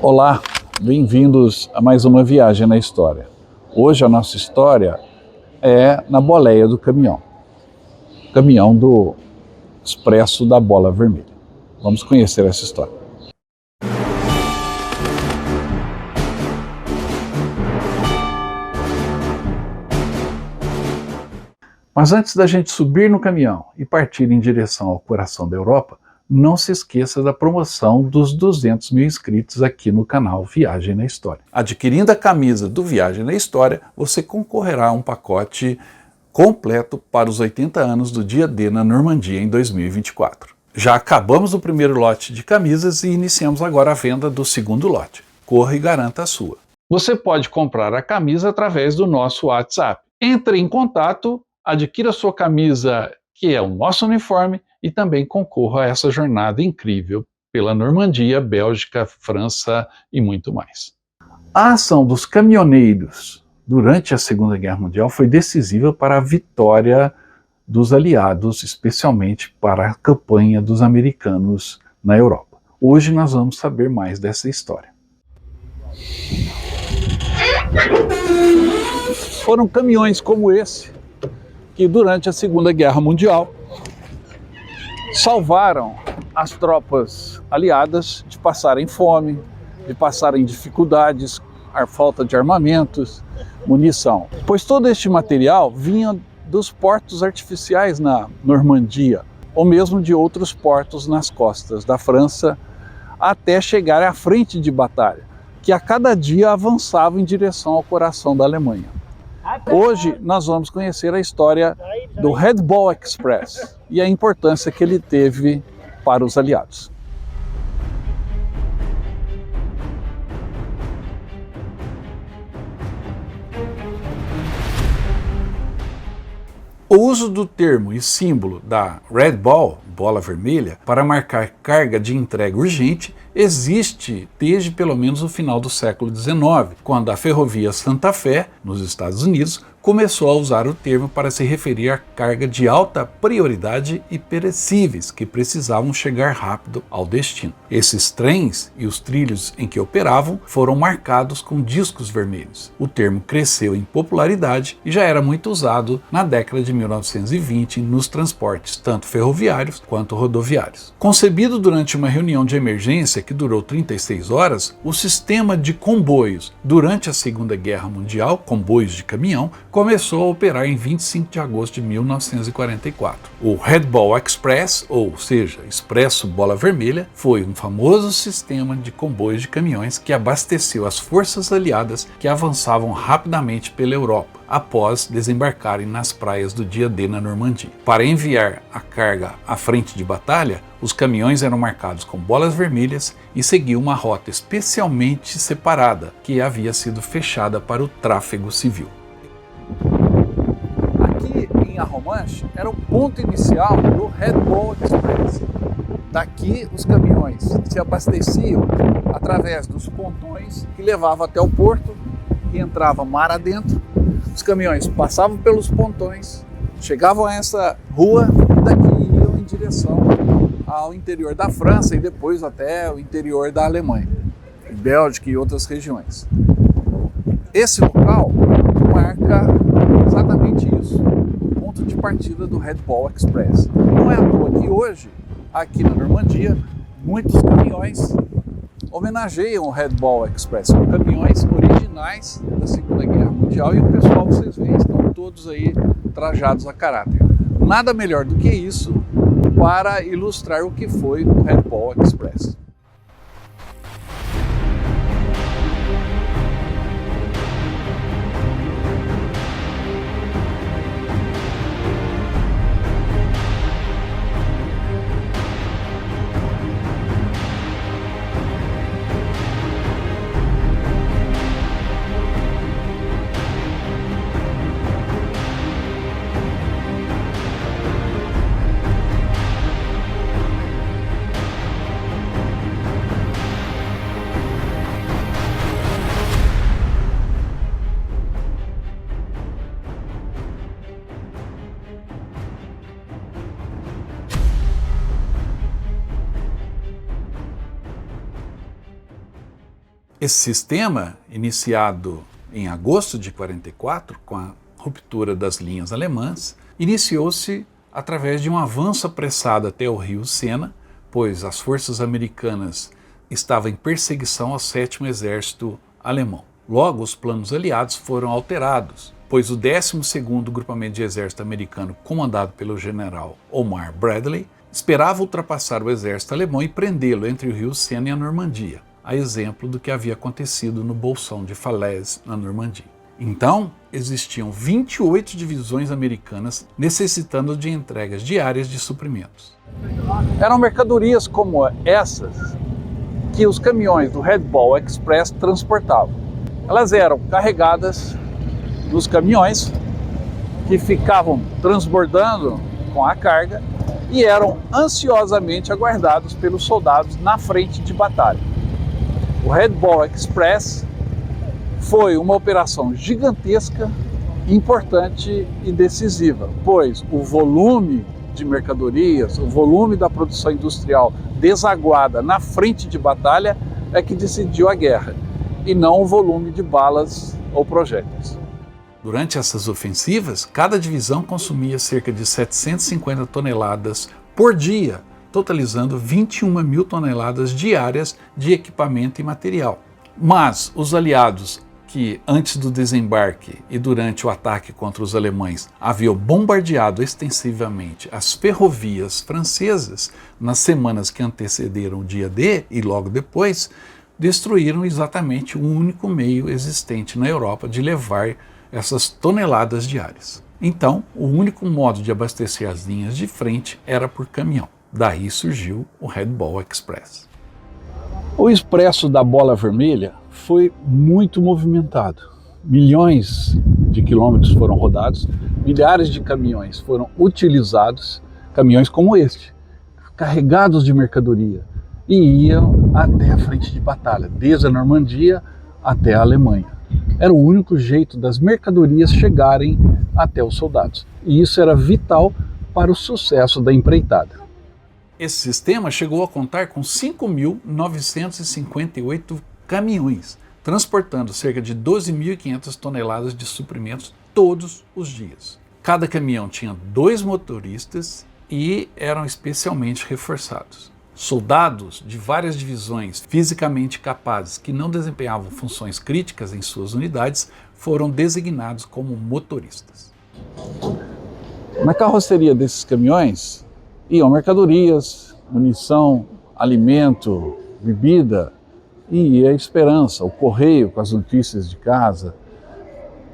Olá, bem-vindos a mais uma viagem na história. Hoje a nossa história é na boleia do caminhão do Expresso da Bola Vermelha. Vamos conhecer essa história. Mas antes da gente subir no caminhão e partir em direção ao coração da Europa, não se esqueça da promoção dos 200 mil inscritos aqui no canal Viagem na História. Adquirindo a camisa do Viagem na História, você concorrerá a um pacote completo para os 80 anos do dia D na Normandia em 2024. Já acabamos o primeiro lote de camisas e iniciamos agora a venda do segundo lote. Corra e garanta a sua. Você pode comprar a camisa através do nosso WhatsApp. Entre em contato, adquira sua camisa, que é o nosso uniforme, e também concorra a essa jornada incrível pela Normandia, Bélgica, França e muito mais. A ação dos caminhoneiros durante a Segunda Guerra Mundial foi decisiva para a vitória dos aliados, especialmente para a campanha dos americanos na Europa. Hoje nós vamos saber mais dessa história. Foram caminhões como esse que durante a Segunda Guerra Mundial salvaram as tropas aliadas de passarem fome, de passarem dificuldades, a falta de armamentos, munição. Pois todo este material vinha dos portos artificiais na Normandia, ou mesmo de outros portos nas costas da França, até chegar à frente de batalha, que a cada dia avançava em direção ao coração da Alemanha. Hoje nós vamos conhecer a história do Red Ball Express e a importância que ele teve para os aliados. O uso do termo e símbolo da Red Ball, bola vermelha, para marcar carga de entrega urgente, existe desde pelo menos o final do século XIX, quando a ferrovia Santa Fé, nos Estados Unidos, começou a usar o termo para se referir à carga de alta prioridade e perecíveis que precisavam chegar rápido ao destino. Esses trens e os trilhos em que operavam foram marcados com discos vermelhos. O termo cresceu em popularidade e já era muito usado na década de 1920 nos transportes, tanto ferroviários quanto rodoviários. Concebido durante uma reunião de emergência que durou 36 horas, o sistema de comboios durante a Segunda Guerra Mundial, comboios de caminhão, começou a operar em 25 de agosto de 1944. O Red Ball Express, ou seja, Expresso Bola Vermelha, foi um famoso sistema de comboios de caminhões que abasteceu as forças aliadas que avançavam rapidamente pela Europa, após desembarcarem nas praias do dia D na Normandia. Para enviar a carga à frente de batalha, os caminhões eram marcados com bolas vermelhas e seguiam uma rota especialmente separada, que havia sido fechada para o tráfego civil. Aqui em Arromanches era o ponto inicial do Red Ball Express. Daqui os caminhões se abasteciam através dos pontões que levavam até o porto e entravam mar adentro. Os caminhões passavam pelos pontões, chegavam a essa rua e daqui iam em direção ao interior da França e depois até o interior da Alemanha, Bélgica e outras regiões. Esse local marca exatamente isso, o ponto de partida do Red Ball Express. Não é à toa que hoje, aqui na Normandia, muitos caminhões homenageiam o Red Ball Express, são caminhões originais da Segunda Guerra Mundial e o pessoal que vocês veem estão todos aí trajados a caráter. Nada melhor do que isso para ilustrar o que foi o Red Ball Express. Esse sistema, iniciado em agosto de 44, com a ruptura das linhas alemãs, iniciou-se através de um avanço apressado até o rio Sena, pois as forças americanas estavam em perseguição ao 7º Exército Alemão. Logo, os planos aliados foram alterados, pois o 12º Grupamento de Exército Americano, comandado pelo general Omar Bradley, esperava ultrapassar o exército alemão e prendê-lo entre o rio Sena e a Normandia, a exemplo do que havia acontecido no Bolsão de Falaise, na Normandia. Então, existiam 28 divisões americanas necessitando de entregas diárias de suprimentos. Eram mercadorias como essas que os caminhões do Red Ball Express transportavam. Elas eram carregadas nos caminhões que ficavam transbordando com a carga e eram ansiosamente aguardados pelos soldados na frente de batalha. O Red Ball Express foi uma operação gigantesca, importante e decisiva, pois o volume de mercadorias, o volume da produção industrial desaguada na frente de batalha é que decidiu a guerra, e não o volume de balas ou projéteis. Durante essas ofensivas, cada divisão consumia cerca de 750 toneladas por dia, totalizando 21 mil toneladas diárias de equipamento e material. Mas os aliados, que antes do desembarque e durante o ataque contra os alemães haviam bombardeado extensivamente as ferrovias francesas nas semanas que antecederam o dia D e logo depois, destruíram exatamente o único meio existente na Europa de levar essas toneladas diárias. Então, o único modo de abastecer as linhas de frente era por caminhão. Daí surgiu o Red Ball Express. O Expresso da Bola Vermelha foi muito movimentado. Milhões de quilômetros foram rodados, milhares de caminhões foram utilizados, caminhões como este, carregados de mercadoria, e iam até a frente de batalha, desde a Normandia até a Alemanha. Era o único jeito das mercadorias chegarem até os soldados, e isso era vital para o sucesso da empreitada. Esse sistema chegou a contar com 5.958 caminhões, transportando cerca de 12.500 toneladas de suprimentos todos os dias. Cada caminhão tinha 2 motoristas e eram especialmente reforçados. Soldados de várias divisões fisicamente capazes que não desempenhavam funções críticas em suas unidades foram designados como motoristas. Na carroceria desses caminhões iam mercadorias, munição, alimento, bebida, e ia a esperança, o correio com as notícias de casa.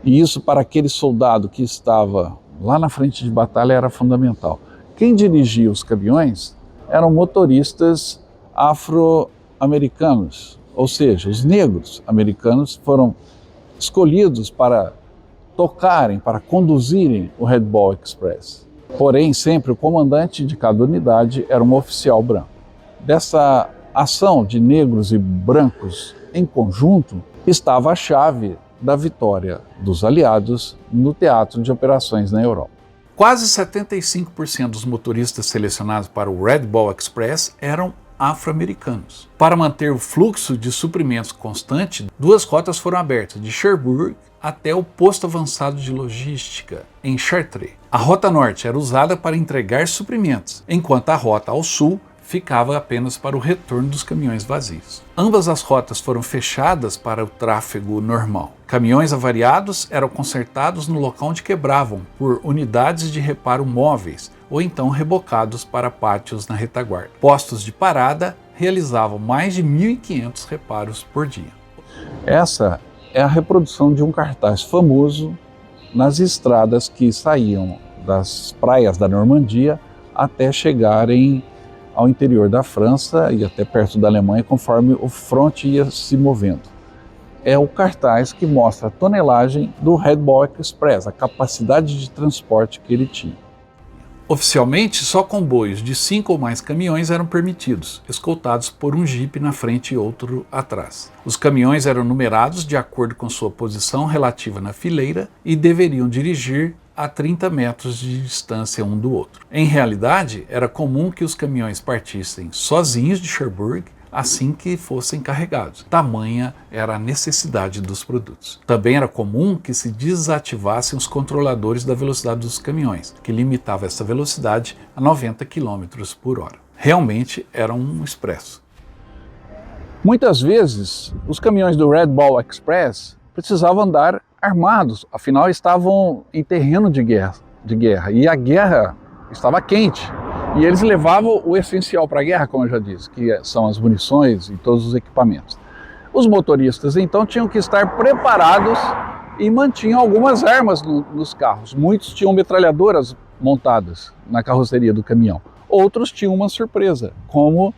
E isso, para aquele soldado que estava lá na frente de batalha, era fundamental. Quem dirigia os caminhões eram motoristas afro-americanos, ou seja, os negros americanos foram escolhidos para tocarem, para conduzirem o Red Ball Express. Porém, sempre o comandante de cada unidade era um oficial branco. Dessa ação de negros e brancos em conjunto estava a chave da vitória dos aliados no teatro de operações na Europa. Quase 75% dos motoristas selecionados para o Red Ball Express eram afro-americanos. Para manter o fluxo de suprimentos constante, 2 rotas foram abertas, de Cherbourg até o posto avançado de logística, em Chartres. A rota norte era usada para entregar suprimentos, enquanto a rota ao sul ficava apenas para o retorno dos caminhões vazios. Ambas as rotas foram fechadas para o tráfego normal. Caminhões avariados eram consertados no local onde quebravam por unidades de reparo móveis ou então rebocados para pátios na retaguarda. Postos de parada realizavam mais de 1.500 reparos por dia. Essa é a reprodução de um cartaz famoso nas estradas que saíam das praias da Normandia até chegarem ao interior da França e até perto da Alemanha, conforme o fronte ia se movendo. É o cartaz que mostra a tonelagem do Red Ball Express, a capacidade de transporte que ele tinha. Oficialmente, só comboios de 5 ou mais caminhões eram permitidos, escoltados por um jipe na frente e outro atrás. Os caminhões eram numerados de acordo com sua posição relativa na fileira e deveriam dirigir a 30 metros de distância um do outro. Em realidade, era comum que os caminhões partissem sozinhos de Cherbourg assim que fossem carregados. Tamanha era a necessidade dos produtos. Também era comum que se desativassem os controladores da velocidade dos caminhões, que limitava essa velocidade a 90 km por hora. Realmente era um expresso. Muitas vezes, os caminhões do Red Ball Express precisavam andar armados, afinal estavam em terreno de guerra, e a guerra estava quente. E eles levavam o essencial para a guerra, como eu já disse, que são as munições e todos os equipamentos. Os motoristas, então, tinham que estar preparados e mantinham algumas armas nos carros. Muitos tinham metralhadoras montadas na carroceria do caminhão. Outros tinham uma surpresa, como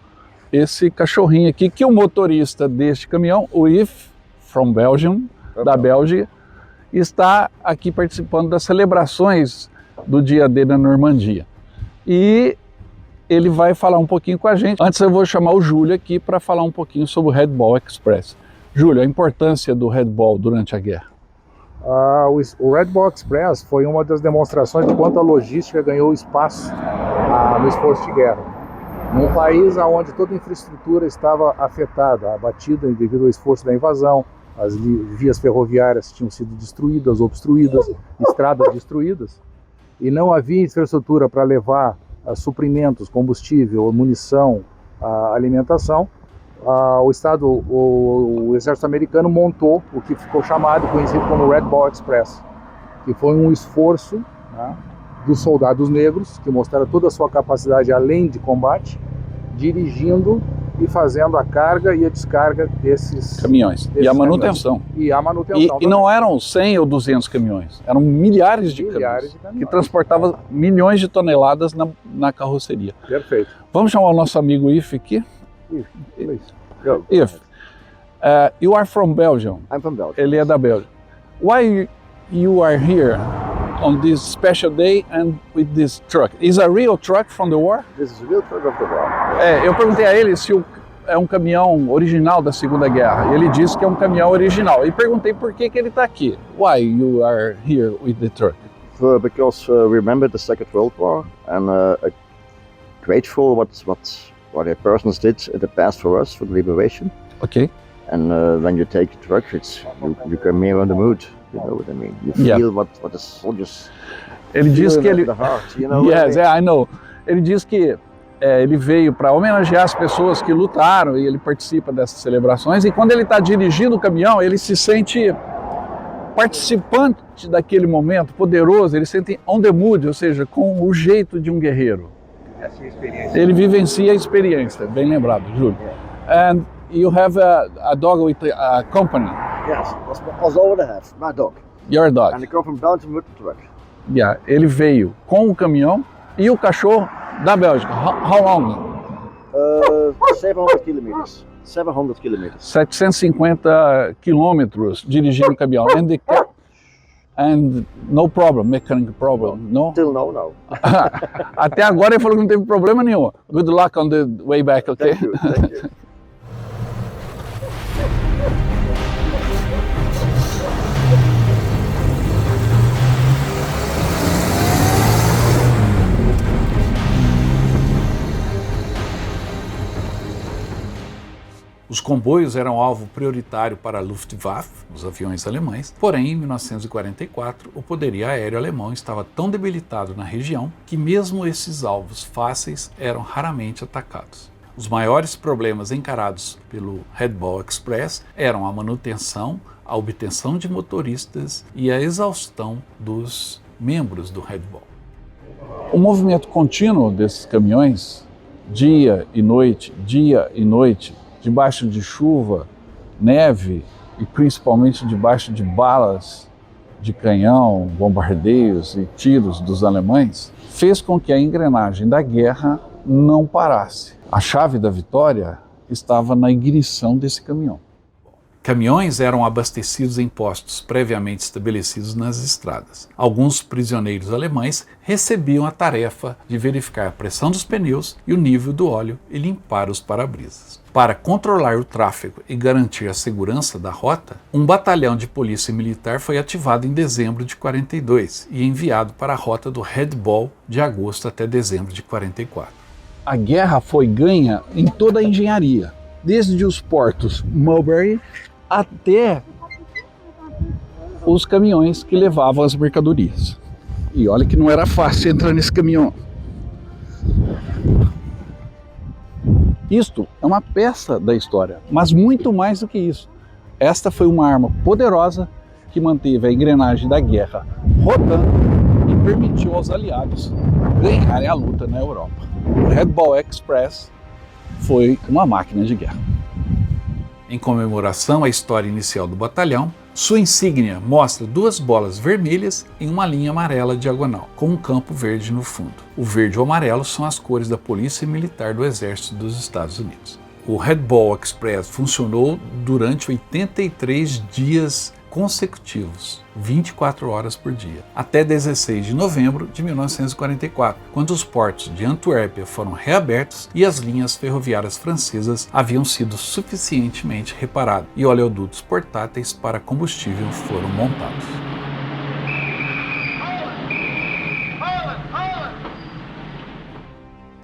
esse cachorrinho aqui, que o motorista deste caminhão, o Yves, from Belgium, da Bélgica, está aqui participando das celebrações do dia D na Normandia. E ele vai falar um pouquinho com a gente. Antes eu vou chamar o Júlio aqui para falar um pouquinho sobre o Red Ball Express. Júlio, a importância do Red Ball durante a guerra. O Red Ball Express foi uma das demonstrações de quanto a logística ganhou espaço no esforço de guerra. Num país onde toda a infraestrutura estava afetada, abatida devido ao esforço da invasão, as vias ferroviárias tinham sido destruídas, obstruídas, estradas destruídas, e não havia infraestrutura para levar suprimentos, combustível, munição, alimentação, o exército americano montou o que ficou chamado e conhecido como Red Ball Express, que foi um esforço, né, dos soldados negros, que mostraram toda a sua capacidade além de combate, dirigindo e fazendo a carga e a descarga desses caminhões. E a manutenção. Caminhões. E a manutenção. E não eram 100 ou 200 caminhões, eram milhares de caminhões, que transportavam milhões de toneladas na carroceria. Perfeito. Vamos chamar o nosso amigo Yves aqui? Yves, you are from Belgium. I'm from Belgium. Ele é da Bélgica. Why you are here on this special day and with this truck? Is a real truck from the war? This is a real truck of the war. Eu perguntei a ele se é um caminhão original da Segunda Guerra. E ele disse que é um caminhão original. E perguntei por que ele está aqui. Why you are here with the truck? Because we remember the Second World War and grateful what the persons did in the past for us, for the liberation. Okay. And when you take a truck, you come here on the mood. You know what I mean? You feel what the soldiers. Ele diz que ele. The heart, you know Yes, I know. Ele diz que ele veio para homenagear as pessoas que lutaram e ele participa dessas celebrações. E quando ele está dirigindo o caminhão, ele se sente participante daquele momento, poderoso. Ele se sente on the mood, ou seja, com o jeito de um guerreiro. Ele vivencia a experiência. Bem lembrado, Júlio. And you have a dog with a company. Yes, that's all I have. My dog. Your dog. And I come from Belgium with the truck. Yeah, ele veio com o caminhão e o cachorro da Bélgica. How long? 700 kilometers. 700 kilometers. 750 quilômetros dirigindo o caminhão. And no problem, mechanic problem, no? Till now, no. Até agora ele falou que não teve problema nenhum. Good luck on the way back, okay? Thank you, thank you. Os comboios eram alvo prioritário para a Luftwaffe, os aviões alemães, porém, em 1944, o poderio aéreo alemão estava tão debilitado na região que mesmo esses alvos fáceis eram raramente atacados. Os maiores problemas encarados pelo Red Ball Express eram a manutenção, a obtenção de motoristas e a exaustão dos membros do Red Ball. O movimento contínuo desses caminhões, dia e noite, debaixo de chuva, neve e principalmente debaixo de balas de canhão, bombardeios e tiros dos alemães, fez com que a engrenagem da guerra não parasse. A chave da vitória estava na ignição desse caminhão. Caminhões eram abastecidos em postos previamente estabelecidos nas estradas. Alguns prisioneiros alemães recebiam a tarefa de verificar a pressão dos pneus e o nível do óleo e limpar os para-brisas. Para controlar o tráfego e garantir a segurança da rota, um batalhão de polícia militar foi ativado em dezembro de 42 e enviado para a rota do Red Ball de agosto até dezembro de 44. A guerra foi ganha em toda a engenharia. desde os portos Mulberry até os caminhões que levavam as mercadorias. E olha que não era fácil entrar nesse caminhão. Isto é uma peça da história, mas muito mais do que isso. Esta foi uma arma poderosa que manteve a engrenagem da guerra rodando e permitiu aos aliados ganharem a luta na Europa. O Red Ball Express foi uma máquina de guerra. Em comemoração à história inicial do batalhão, sua insígnia mostra duas bolas vermelhas em uma linha amarela diagonal, com um campo verde no fundo. O verde e o amarelo são as cores da Polícia Militar do Exército dos Estados Unidos. O Red Ball Express funcionou durante 83 dias consecutivos, 24 horas por dia, até 16 de novembro de 1944, quando os portos de Antuérpia foram reabertos e as linhas ferroviárias francesas haviam sido suficientemente reparadas e oleodutos portáteis para combustível foram montados.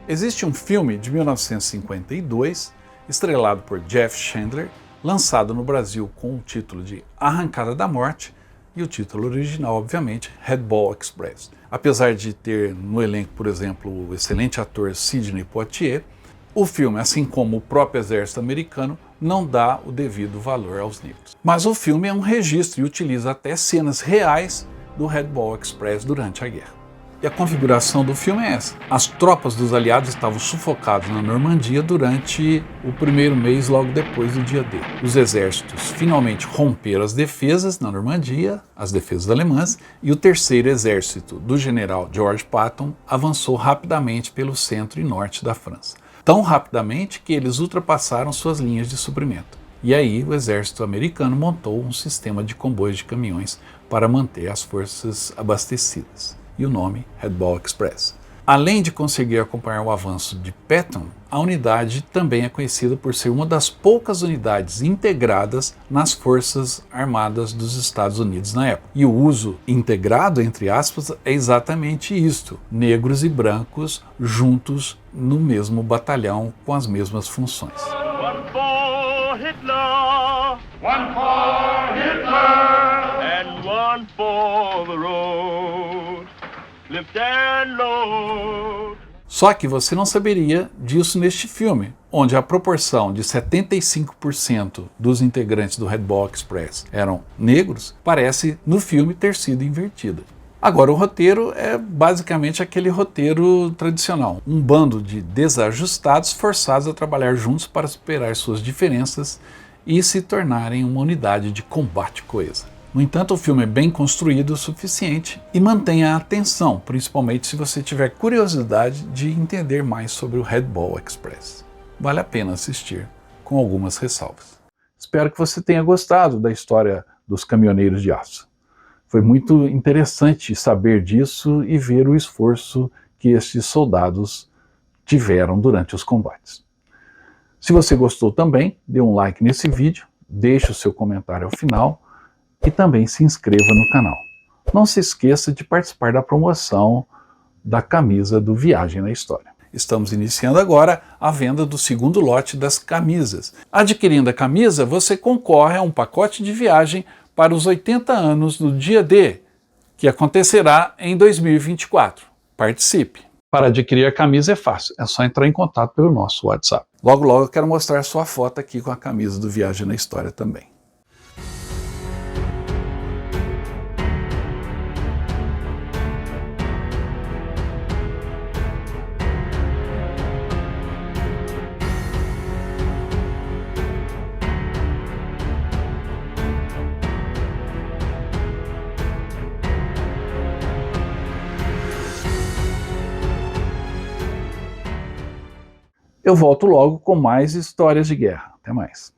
Existe um filme de 1952, estrelado por Jeff Chandler, lançado no Brasil com o título de Arrancada da Morte e o título original, obviamente, Red Ball Express. Apesar de ter no elenco, por exemplo, o excelente ator Sidney Poitier, o filme, assim como o próprio exército americano, não dá o devido valor aos negros. Mas o filme é um registro e utiliza até cenas reais do Red Ball Express durante a guerra. E a configuração do filme é essa. As tropas dos aliados estavam sufocadas na Normandia durante o primeiro mês logo depois do dia D. Os exércitos finalmente romperam as defesas na Normandia, as defesas alemãs, e o terceiro exército do general George Patton avançou rapidamente pelo centro e norte da França. Tão rapidamente que eles ultrapassaram suas linhas de suprimento. E aí o exército americano montou um sistema de comboios de caminhões para manter as forças abastecidas. E o nome Red Ball Express. Além de conseguir acompanhar o avanço de Patton, a unidade também é conhecida por ser uma das poucas unidades integradas nas Forças Armadas dos Estados Unidos na época. E o uso integrado, entre aspas, é exatamente isto: negros e brancos juntos no mesmo batalhão com as mesmas funções. One for Hitler, one for Hitler, and one for the road. Lift and load. Só que você não saberia disso neste filme, onde a proporção de 75% dos integrantes do Red Ball Express eram negros, parece no filme ter sido invertida. Agora, o roteiro é basicamente aquele roteiro tradicional. Um bando de desajustados forçados a trabalhar juntos para superar suas diferenças e se tornarem uma unidade de combate coesa. No entanto, o filme é bem construído o suficiente e mantém a atenção, principalmente se você tiver curiosidade de entender mais sobre o Red Ball Express. Vale a pena assistir, com algumas ressalvas. Espero que você tenha gostado da história dos caminhoneiros de aço. Foi muito interessante saber disso e ver o esforço que estes soldados tiveram durante os combates. Se você gostou também, dê um like nesse vídeo, deixe o seu comentário ao final e também se inscreva no canal. Não se esqueça de participar da promoção da camisa do Viagem na História. Estamos iniciando agora a venda do segundo lote das camisas. Adquirindo a camisa, você concorre a um pacote de viagem para os 80 anos do Dia D, que acontecerá em 2024. Participe! Para adquirir a camisa é fácil, é só entrar em contato pelo nosso WhatsApp. Logo, logo eu quero mostrar sua foto aqui com a camisa do Viagem na História também. Eu volto logo com mais histórias de guerra. Até mais.